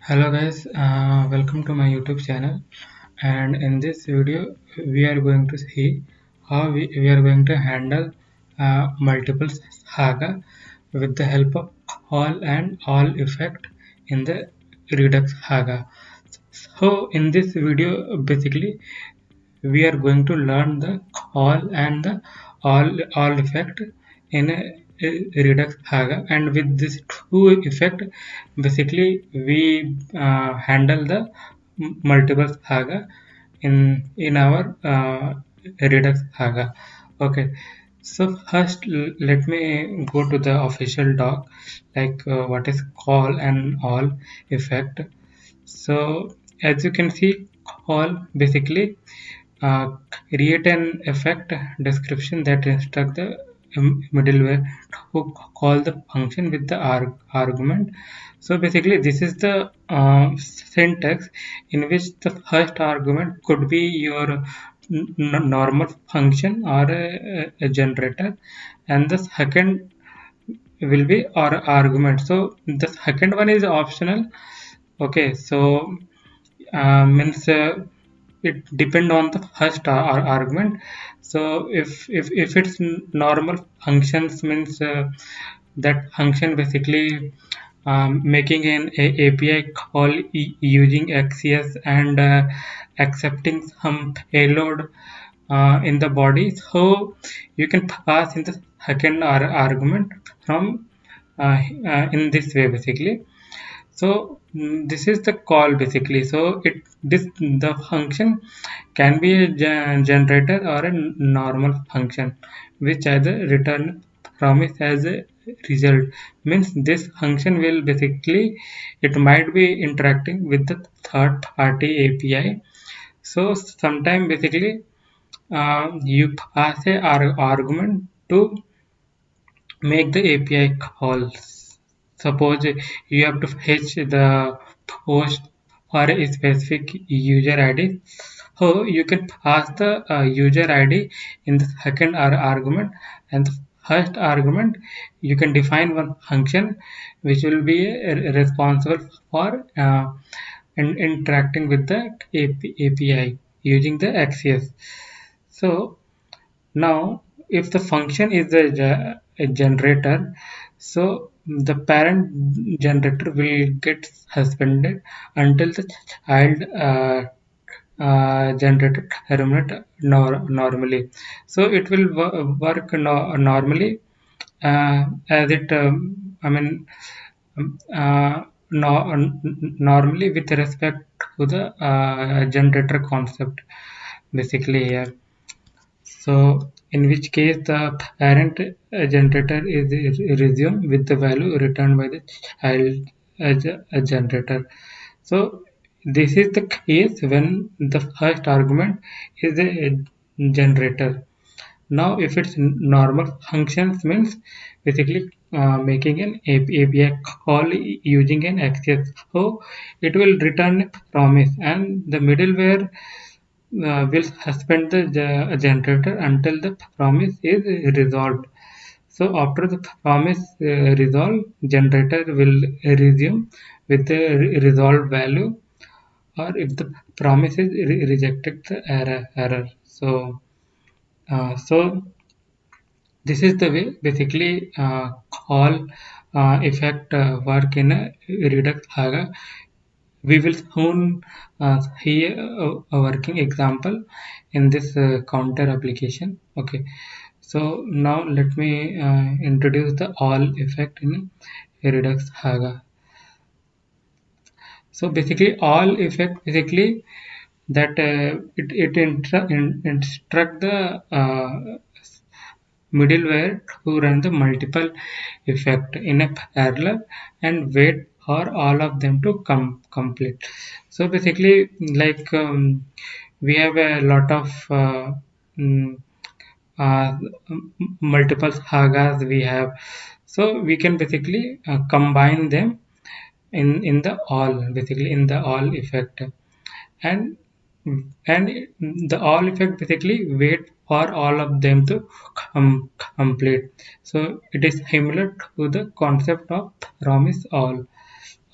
Hello guys, welcome to my YouTube channel, and in this video we are going to see how we are going to handle multiple saga with the help of all and all effect in the Redux Saga. So in this video basically we are going to learn the all and the all effect in a Redux Saga, and with this two effect basically we handle the multiple saga in our Redux Saga. Okay, so first let me go to the official doc, like what is call and all effect. So as you can see, call basically uh, create an effect description that instruct the middleware to call the function with the argument. So basically this is the syntax in which the first argument could be your normal function or a generator, and the second will be our argument. So the second one is optional. Okay, so means it depend on the first argument. So if it's normal functions means that function basically making an API call using XCS and accepting some payload in the body. So you can pass in the second argument from in this way basically. So this is the call basically. So this the function can be a generator or a normal function which either return promise as a result. Means this function will basically, it might be interacting with the third party API. So sometime basically you pass a argument to make the API calls. Suppose you have to fetch the post or a specific user ID. So you can pass the user ID in the second argument, and the first argument you can define one function which will be responsible for interacting with the API using the XCS. So now, if the function is a generator, so the parent generator will get suspended until the child generator terminate normally. So it will work normally as it, I mean, normally with respect to the generator concept, basically here. So in which case the parent generator is resumed with the value returned by the child generator. So this is the case when the first argument is a generator. Now if it's normal functions means basically making an API call using an access. So it will return a promise, and the middleware will suspend the generator until the promise is resolved. So after the promise resolved, generator will resume with the resolved value, or if the promise is rejected the error. So so this is the way basically call effect work in a Redux Saga. We will soon see a working example in this counter application. Okay, so now let me introduce the all effect in Redux Saga. So basically all effect basically that it instruct the middleware to run the multiple effect in a parallel and wait for all of them to complete. So basically, like we have a lot of mm, uh, multiple sagas we have, so we can basically combine them in the all, basically in the all effect, and and the all effect basically wait for all of them to complete. So it is similar to the concept of promise all.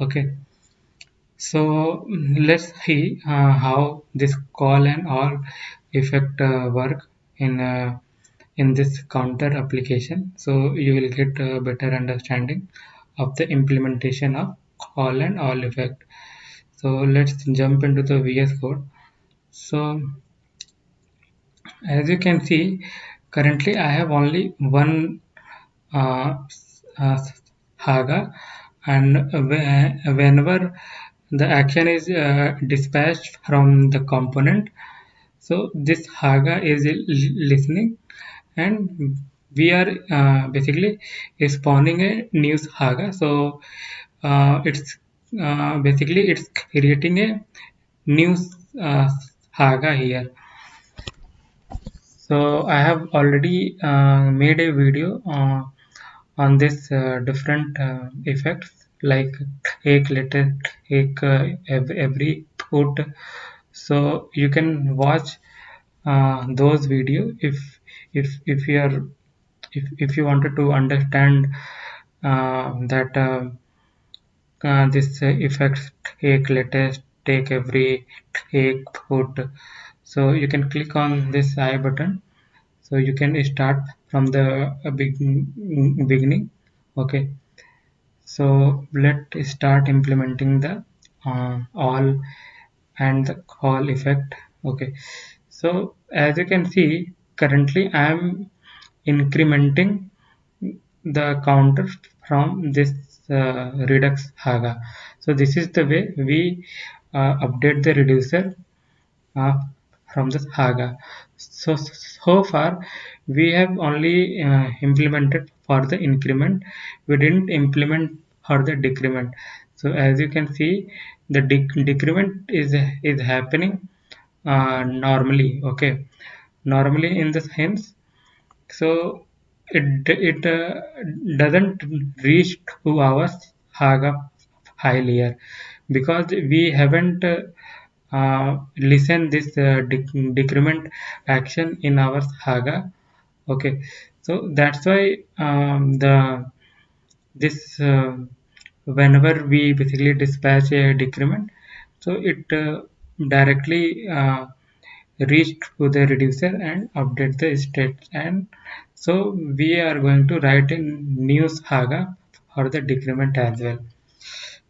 Okay, So let's see how this call and all effect work in this counter application. So you will get a better understanding of the implementation of call and all effect. So let's jump into the VS Code. So as you can see, currently I have only one uh, uh, Haga, and whenever the action is dispatched from the component, so this Haga is listening, and we are basically spawning a new Haga. So it's basically it's creating a new uh, Haga here. So I have already made a video on this different effects like एक letter एक every put. So you can watch those video if you are if you wanted to understand that this effects take latest take every take put. So you can click on this I button, so you can start from the beginning. Okay, so let's start implementing the all and the call effect. Okay, so as you can see, currently I am incrementing the counter from this redux haga. So this is the way we update the reducer uh, from this haga. So far we have only implemented for the increment, we didn't implement for the decrement. So as you can see, the decrement is happening normally. Okay, normally in the sense, so it doesn't reach to our haga file here because we haven't listen this decrement action in our haga. Okay, so that's why the this whenever we basically dispatch a decrement, so it directly reach to the reducer and update the state. And so we are going to write in new haga for the decrement as well.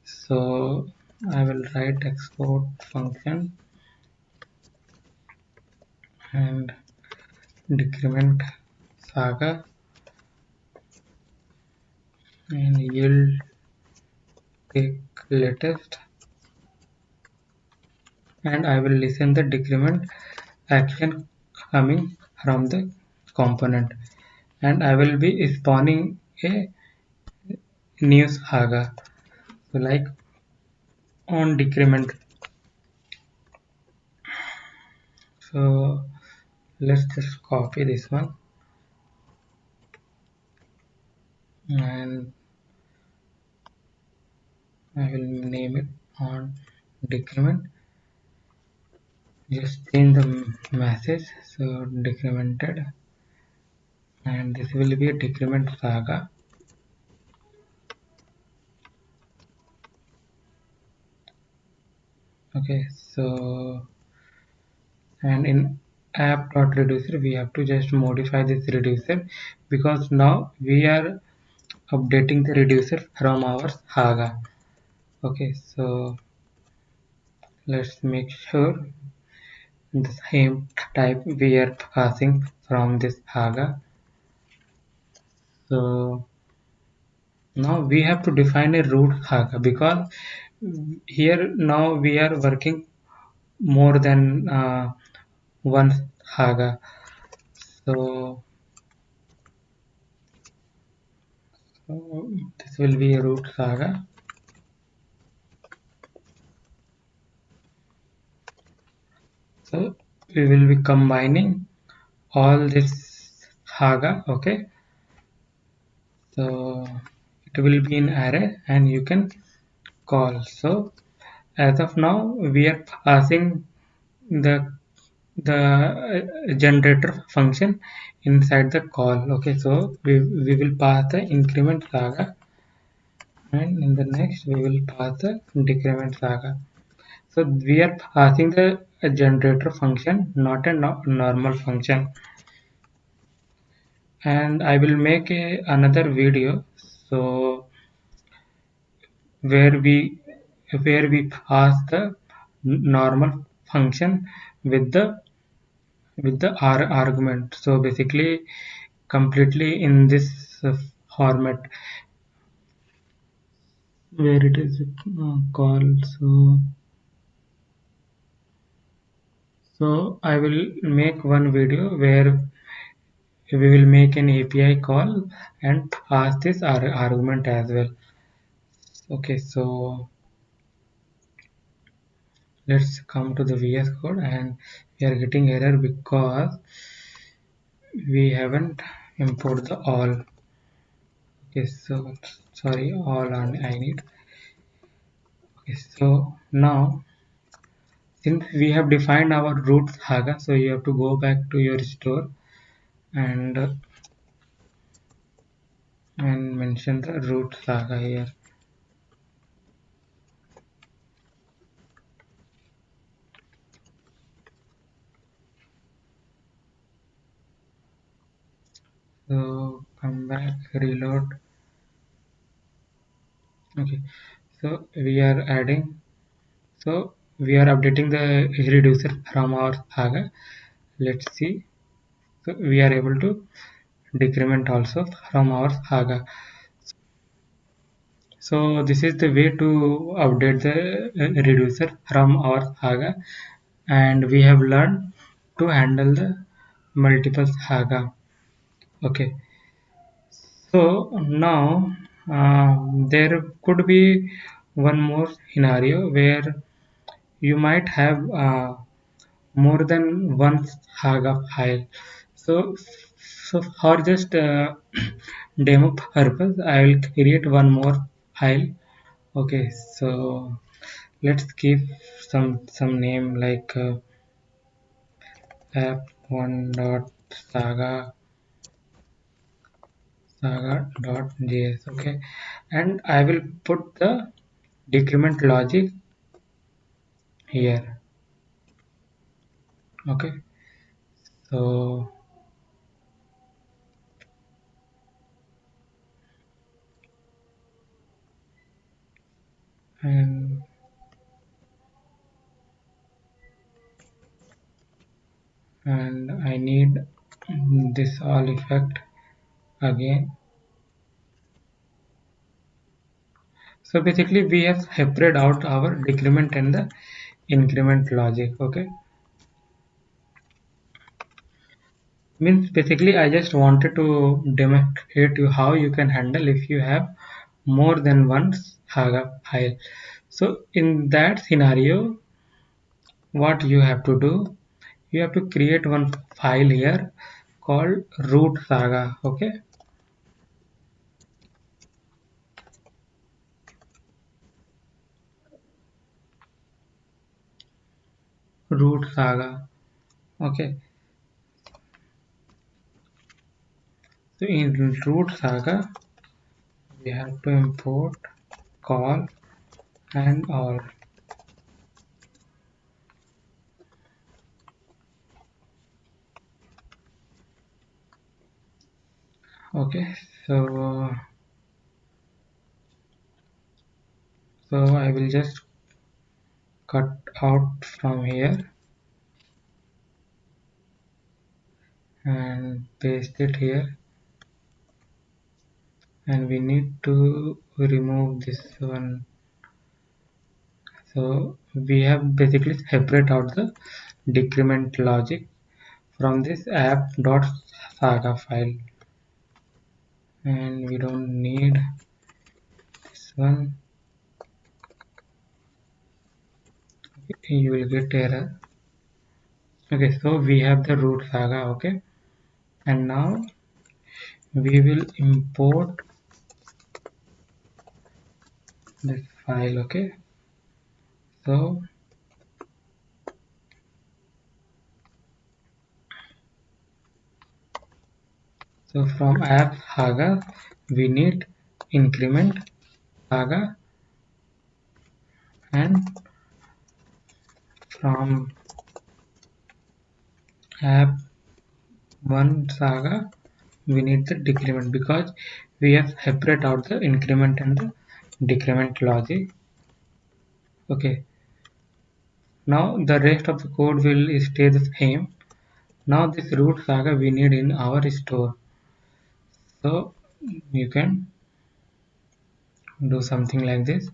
So I will write export function and decrement saga and yield take latest, and I will listen the decrement action coming from the component, and I will be spawning a new haga. So like on decrement. So let's just copy this one and I will name it on decrement. Just change the message, so decremented, and this will be a decrement saga. Okay, so and in app.reducer we have to just modify this reducer because now we are updating the reducer from our haga. Okay, so let's make sure the same type we are passing from this haga. So now we have to define a root haga because here now we are working more than one haga. So, so this will be a root saga. So we will be combining all this haga. Okay, so it will be in array and you can call. So as of now we are passing the generator function inside the call. Okay, so we will pass the increment saga and in the next we will pass the decrement saga. So we are passing the generator function, not a normal function. And I will make another video so where we pass the normal function with the argument. So basically completely in this format where it is called. So I will make one video where we will make an API call and pass this argument as well. Okay, so let's come to the VS Code, and we are getting error because we haven't import the all. Okay, so sorry, all I need. Okay, so now since we have defined our root saga, so you have to go back to your store and mention the root saga here. So come back, reload. Okay, so we are adding. So we are updating the reducer from our saga. Let's see. So we are able to decrement also from our saga. So this is the way to update the reducer from our saga, and we have learned to handle the multiple saga. Okay, so now there could be one more scenario where you might have more than one saga file. So, so for just demo purpose, I will create one more file. Okay, so let's give some name like app1.saga.js. Okay, and I will put the decrement logic here. Okay, so and I need this all effect again. So basically we have separated out our decrement and the increment logic. Okay, means basically I just wanted to demonstrate you how you can handle if you have more than one saga file. So in that scenario, what you have to do, you have to create one file here called root saga. Okay, root saga. Okay, so in root saga we have to import call and all. Okay, so I will just cut out from here and paste it here, and we need to remove this one. So we have basically separate out the decrement logic from this app.saga file, and we don't need this one. You will get error. Okay, so we have the root saga. Okay, and now we will import this file. Okay, so from app saga we need increment saga, and from app 1 saga we need the decrement because we have separate out the increment and the decrement logic. Okay, now the rest of the code will stay the same. Now this root saga we need in our store, so you can do something like this: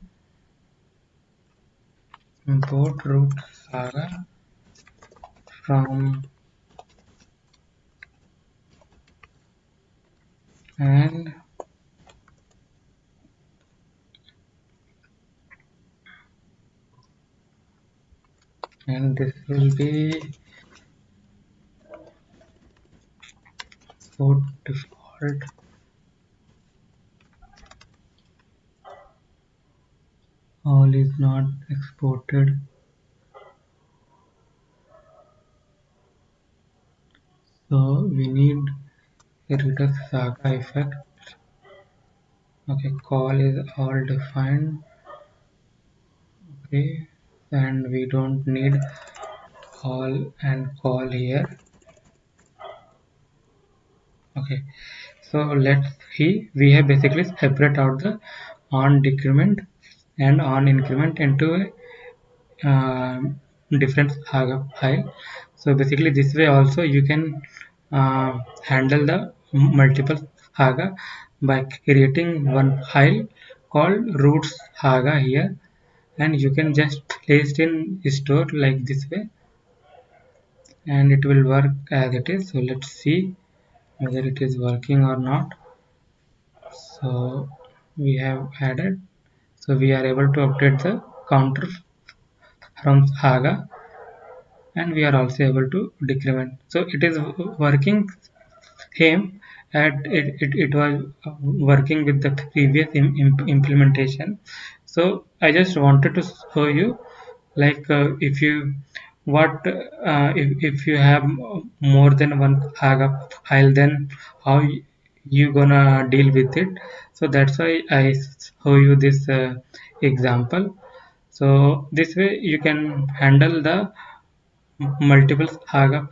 import root saga from, and this will be for default. All is not exported, so we need a redux saga effect. Okay, call is all defined. Okay, and we don't need all and call here. Okay, so let's see, we have basically separate out the on decrement and on increment into a different saga file. So basically this way also you can handle the multiple saga by creating one file called roots saga here, and you can just place it in store like this way and it will work as it is. So let's see whether it is working or not. So we have added, so we are able to update the counter from saga, and we are also able to decrement. So it is working same at it was working with the previous implementation. So I just wanted to show you, like if you what if you have more than one saga file, then how you gonna deal with it. So that's why I show you this example. So this way you can handle the multiple saga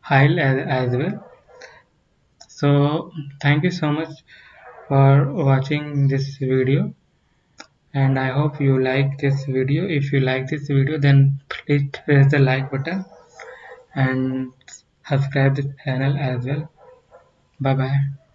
file as well. So thank you so much for watching this video, and I hope you like this video. If you like this video, then please press the like button and subscribe the channel as well. Bye bye.